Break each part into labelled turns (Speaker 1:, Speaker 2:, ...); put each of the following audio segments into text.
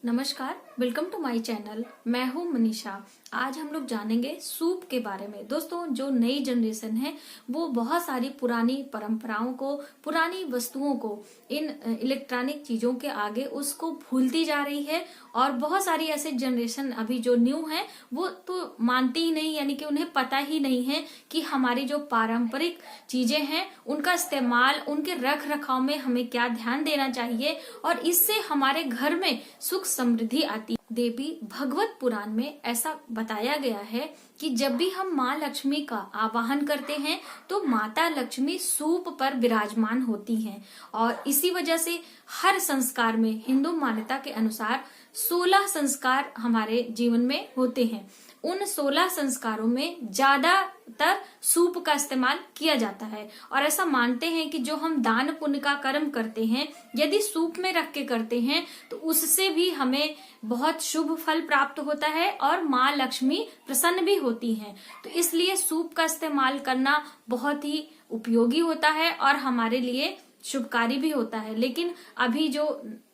Speaker 1: नमस्कार, welcome to my channel. मैं हूं मनीषा। आज हम लोग जानेंगे सूप के बारे में। दोस्तों, जो नई जनरेशन है वो बहुत सारी पुरानी परंपराओं को, पुरानी वस्तुओं को, इन इलेक्ट्रॉनिक चीजों के आगे उसको भूलती जा रही है। और बहुत सारी ऐसे जनरेशन अभी जो न्यू है वो तो मानती ही नहीं, यानी कि उन्हें पता ही नहीं है कि हमारी जो पारंपरिक चीजें हैं उनका इस्तेमाल, उनके रख रखाव में हमें क्या ध्यान देना चाहिए और इससे हमारे घर में सुख समृद्धि आती है। देवी भगवत पुराण में ऐसा बताया गया है कि जब भी हम माँ लक्ष्मी का आवाहन करते हैं तो माता लक्ष्मी सूप पर विराजमान होती हैं। और इसी वजह से हर संस्कार में, हिंदू मान्यता के अनुसार 16 संस्कार हमारे जीवन में होते हैं। उन 16 संस्कारों में ज्यादातर सूप का इस्तेमाल किया जाता है। और ऐसा मानते हैं कि जो हम दान पुण्य का कर्म करते हैं, यदि सूप में रख के करते हैं तो उससे भी हमें बहुत शुभ फल प्राप्त होता है और माँ लक्ष्मी प्रसन्न भी होती हैं। तो इसलिए सूप का इस्तेमाल करना बहुत ही उपयोगी होता है और हमारे लिए शुभकारी भी होता है। लेकिन अभी जो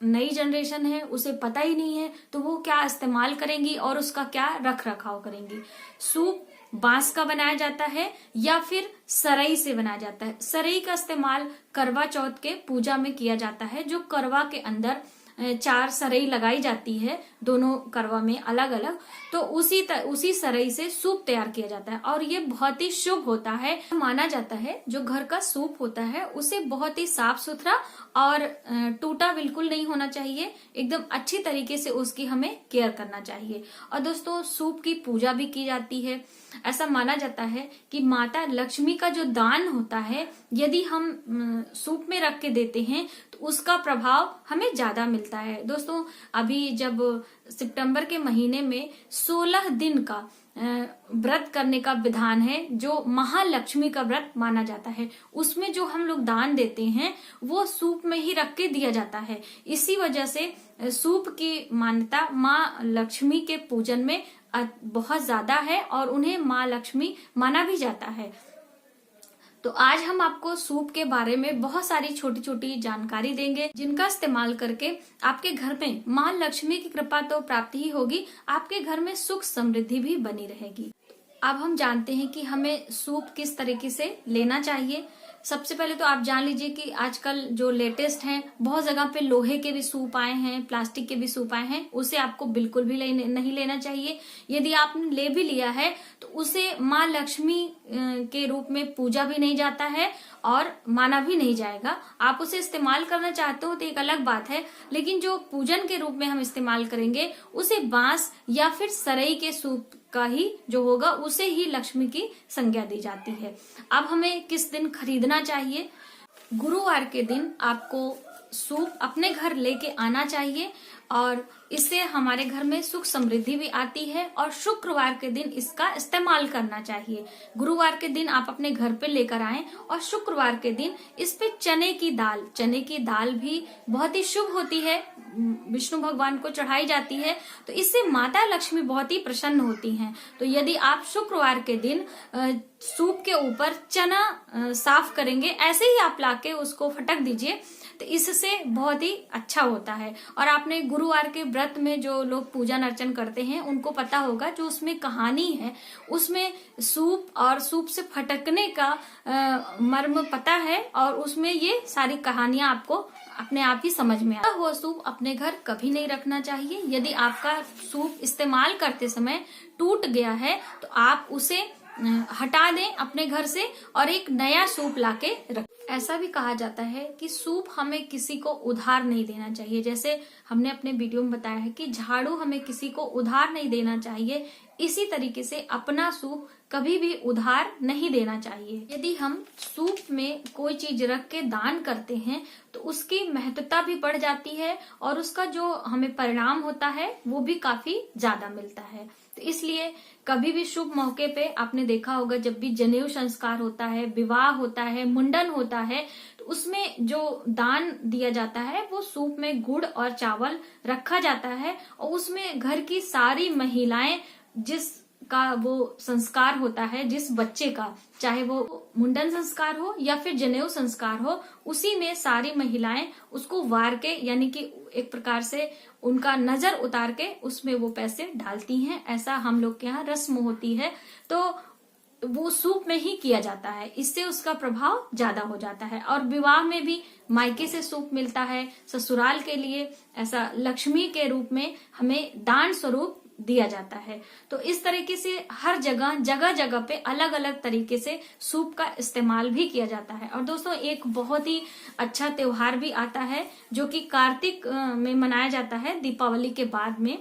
Speaker 1: नई जनरेशन है उसे पता ही नहीं है, तो वो क्या इस्तेमाल करेंगी और उसका क्या रख रखाव करेंगी। सूप बांस का बनाया जाता है या फिर सरई से बनाया जाता है। सरई का इस्तेमाल करवा चौथ के पूजा में किया जाता है, जो करवा के अंदर 4 सरई लगाई जाती है, दोनों करवा में अलग अलग। तो उसी सरई से सूप तैयार किया जाता है और ये बहुत ही शुभ होता है। माना जाता है जो घर का सूप होता है उसे बहुत ही साफ सुथरा और टूटा बिल्कुल नहीं होना चाहिए। एकदम अच्छी तरीके से उसकी हमें केयर करना चाहिए। और दोस्तों, सूप की पूजा भी की जाती है। ऐसा माना जाता है कि माता लक्ष्मी का जो दान होता है, यदि हम सूप में रख के देते हैं तो उसका प्रभाव हमें ज्यादा मिलता है। दोस्तों, अभी जब सितंबर के महीने में 16 दिन का व्रत करने का विधान है, जो महालक्ष्मी का व्रत माना जाता है, उसमें जो हम लोग दान देते हैं वो सूप में ही रख के दिया जाता है। इसी वजह से सूप की मान्यता माँ लक्ष्मी के पूजन में बहुत ज्यादा है और उन्हें माँ लक्ष्मी माना भी जाता है। तो आज हम आपको सूप के बारे में बहुत सारी छोटी छोटी जानकारी देंगे, जिनका इस्तेमाल करके आपके घर में माँ लक्ष्मी की कृपा तो प्राप्ति ही होगी, आपके घर में सुख समृद्धि भी बनी रहेगी। अब हम जानते हैं कि हमें सूप किस तरीके से लेना चाहिए। सबसे पहले तो आप जान लीजिए कि आजकल जो लेटेस्ट हैं, बहुत जगह पे लोहे के भी सूप आए हैं, प्लास्टिक के भी सूप आए हैं। उसे आपको बिल्कुल भी नहीं लेना चाहिए। यदि आपने ले भी लिया है तो उसे माँ लक्ष्मी के रूप में पूजा भी नहीं जाता है और माना भी नहीं जाएगा। आप उसे इस्तेमाल करना चाहते हो तो एक अलग बात है, लेकिन जो पूजन के रूप में हम इस्तेमाल करेंगे उसे बांस या फिर सरई के सूप का ही जो होगा उसे ही लक्ष्मी की संज्ञा दी जाती है। अब हमें किस दिन खरीदना चाहिए? गुरुवार के दिन आपको सूप अपने घर लेके आना चाहिए और इससे हमारे घर में सुख समृद्धि भी आती है। और शुक्रवार के दिन इसका इस्तेमाल करना चाहिए। गुरुवार के दिन आप अपने घर पे लेकर आएं और शुक्रवार के दिन इस पे चने की दाल भी बहुत ही शुभ होती है, विष्णु भगवान को चढ़ाई जाती है। तो इससे माता लक्ष्मी बहुत ही प्रसन्न होती हैं। तो यदि आप शुक्रवार के दिन सूप के ऊपर चना साफ करेंगे, ऐसे ही आप लाके उसको फटक दीजिए, तो इससे बहुत ही अच्छा होता है। और आपने गुरुवार के व्रत में जो लोग पूजन अर्चन करते हैं उनको पता होगा, जो उसमें कहानी है, उसमें सूप और सूप से फटकने का मर्म पता है और उसमें ये सारी कहानियां आपको अपने आप ही समझ में आता। वो सूप अपने घर कभी नहीं रखना चाहिए। यदि आपका सूप इस्तेमाल करते समय टूट गया है तो आप उसे हटा दें अपने घर से और एक नया सूप लाके रखें। ऐसा भी कहा जाता है कि सूप हमें किसी को उधार नहीं देना चाहिए। जैसे हमने अपने वीडियो में बताया है कि झाड़ू हमें किसी को उधार नहीं देना चाहिए, इसी तरीके से अपना सूप कभी भी उधार नहीं देना चाहिए। यदि हम सूप में कोई चीज रख के दान करते हैं तो उसकी महत्वता भी बढ़ जाती है और उसका जो हमें परिणाम होता है वो भी काफी ज्यादा मिलता है। तो इसलिए कभी भी शुभ मौके पे आपने देखा होगा, जब भी जनेऊ संस्कार होता है, विवाह होता है, मुंडन होता है, तो उसमें जो दान दिया जाता है वो सूप में गुड़ और चावल रखा जाता है और उसमें घर की सारी महिलाएं जिस का वो संस्कार होता है जिस बच्चे का, चाहे वो मुंडन संस्कार हो या फिर जनेऊ संस्कार हो, उसी में सारी महिलाएं उसको वार के, यानी कि एक प्रकार से उनका नजर उतार के उसमें वो पैसे डालती हैं। ऐसा हम लोग के यहाँ रस्म होती है। तो वो सूप में ही किया जाता है, इससे उसका प्रभाव ज्यादा हो जाता है। और विवाह में भी मायके से सूप मिलता है, ससुराल के लिए ऐसा लक्ष्मी के रूप में हमें दान स्वरूप दिया जाता है। तो इस तरीके से हर जगह जगह जगह पे अलग अलग तरीके से सूप का इस्तेमाल भी किया जाता है। और दोस्तों एक बहुत ही अच्छा त्योहार भी आता है जो कि कार्तिक में मनाया जाता है, दीपावली के बाद में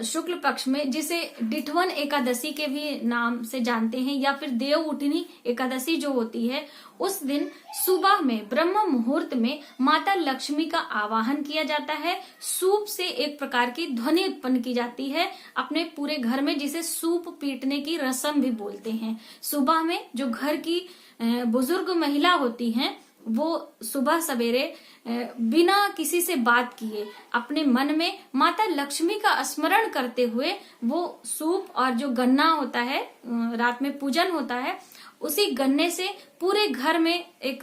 Speaker 1: शुक्ल पक्ष में, जिसे डिठवन एकादशी के भी नाम से जानते हैं, या फिर देव उठनी एकादशी जो होती है। उस दिन सुबह में ब्रह्म मुहूर्त में माता लक्ष्मी का आवाहन किया जाता है। सूप से एक प्रकार की ध्वनि उत्पन्न की जाती है अपने पूरे घर में, जिसे सूप पीटने की रस्म भी बोलते हैं। सुबह में जो घर की बुजुर्ग महिला होती हैं, वो सुबह सवेरे बिना किसी से बात किए अपने मन में माता लक्ष्मी का स्मरण करते हुए वो सूप और जो गन्ना होता है, रात में पूजन होता है, उसी गन्ने से पूरे घर में एक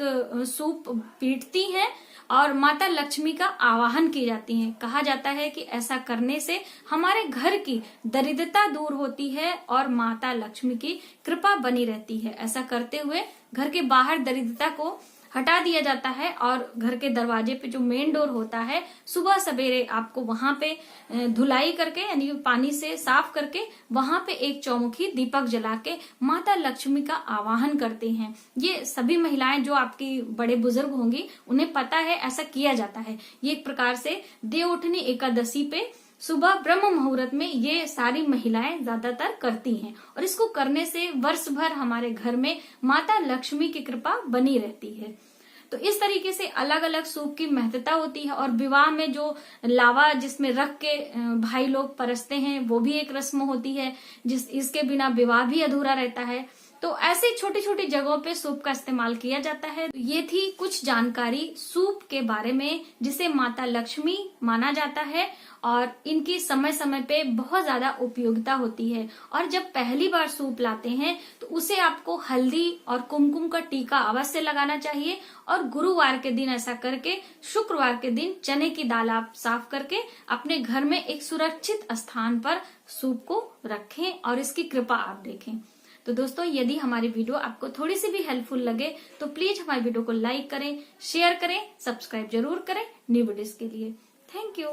Speaker 1: सूप पीटती हैं और माता लक्ष्मी का आवाहन की जाती है। कहा जाता है कि ऐसा करने से हमारे घर की दरिद्रता दूर होती है और माता लक्ष्मी की कृपा बनी रहती है। ऐसा करते हुए घर के बाहर दरिद्रता को हटा दिया जाता है और घर के दरवाजे पे जो मेन डोर होता है, सुबह सवेरे आपको वहां पे धुलाई करके, यानी पानी से साफ करके, वहां पे एक चौमुखी दीपक जला के माता लक्ष्मी का आवाहन करते हैं। ये सभी महिलाएं जो आपकी बड़े बुजुर्ग होंगी उन्हें पता है, ऐसा किया जाता है। ये एक प्रकार से देव उठनी एकादशी पे सुबह ब्रह्म मुहूर्त में ये सारी महिलाएं ज्यादातर करती हैं और इसको करने से वर्ष भर हमारे घर में माता लक्ष्मी की कृपा बनी रहती है। तो इस तरीके से अलग अलग सूप की महत्ता होती है। और विवाह में जो लावा जिसमें रख के भाई लोग परसते हैं, वो भी एक रस्म होती है, इसके बिना विवाह भी अधूरा रहता है। तो ऐसे छोटी छोटी जगहों पे सूप का इस्तेमाल किया जाता है। ये थी कुछ जानकारी सूप के बारे में, जिसे माता लक्ष्मी माना जाता है और इनकी समय समय पे बहुत ज्यादा उपयोगिता होती है। और जब पहली बार सूप लाते हैं तो उसे आपको हल्दी और कुमकुम का टीका अवश्य लगाना चाहिए। और गुरुवार के दिन ऐसा करके शुक्रवार के दिन चने की दाल आप साफ करके अपने घर में एक सुरक्षित स्थान पर सूप को रखें और इसकी कृपा आप देखें। तो दोस्तों यदि हमारी वीडियो आपको थोड़ी सी भी हेल्पफुल लगे तो प्लीज हमारी वीडियो को लाइक करें, शेयर करें, सब्सक्राइब जरूर करें न्यू वीडियोस के लिए। Thank you.